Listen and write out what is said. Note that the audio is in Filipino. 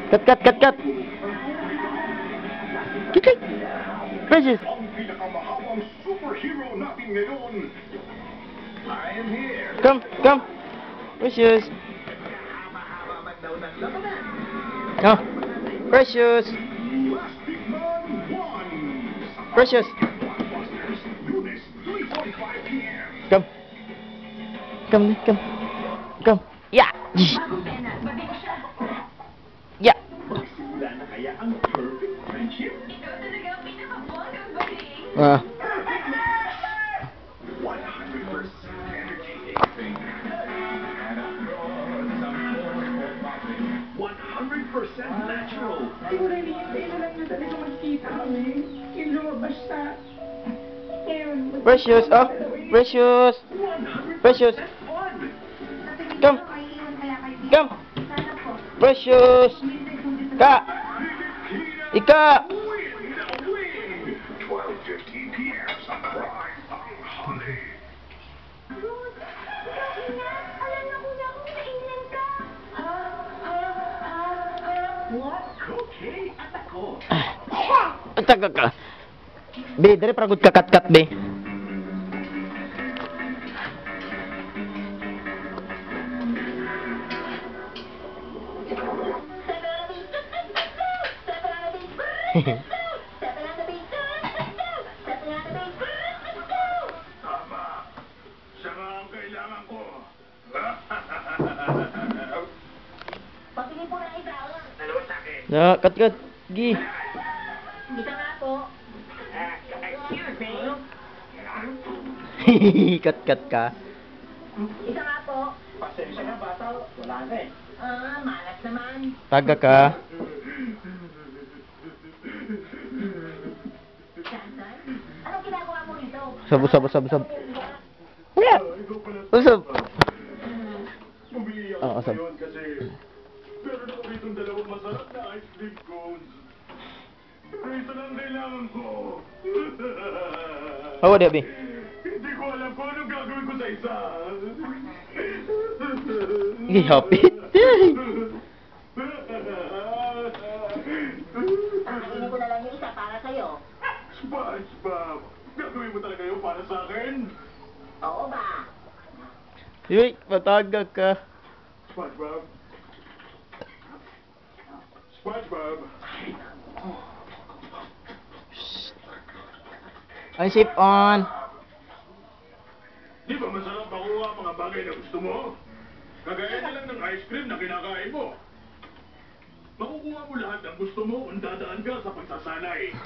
Cut, cut, cut, cut. Kikik. Precious. Ang pinakamahabang superhero natin ngayon. I am here. Come, come. Precious. Oh, Precious. Plastic Man 1. Precious. Blockbusters, Lunes, 3:45 p.m. Come. Come, come. Come. Yeah. Yeah. Magsimula na kaya ang perfect friendship? Ikaw talaga ang pinakabonggang baling. 100% energy saving. 100% natural. Siguro hindi lang na talaga magkita kami. Yung lumabas sa... Precious. Oh, Precious. 100% Precious. fun. Come. Come. Precious. Ka. Ika. Win na win. 12:15 p.m. sa Prime Tanghali. What? Okay, at ako. Taga ka. Be, dali para good ka kat-kat, be. Tama. Siya nga ang kailangan ko. Patingin po ng isa. Dalawa sa akin. Na, kat-kat. Gi. Isa nga po. Excuse me. Kat-kat ka. Isa nga po. Pasensya na bata. Wala na eh. Malas naman. Taga ka. Sansan, anong ginagawa mo rito? Sab, sab, sab, sab. Yeah. Usap. Bumili Oo, ako sab. ngayon kasi meron ako rito dalawang masarap na ice cream cones. Ito lang kailangan ko. Oh, what be? Hindi ko alam kung anong gagawin ko sa isa. Gi, happy. Kakainin ko na lang yung isa para sa'yo. SpongeBob, gagawin mo talaga yun para sa akin? Oo ba? Uy, mataga ka. SpongeBob? SpongeBob? Ay, sip on. Di ba masarap makuha ang mga bagay na gusto mo? Kagaya na lang ng ice cream na kinakain mo. Makukuha mo lahat ng gusto mo kung dadaan ka sa pagsasanay.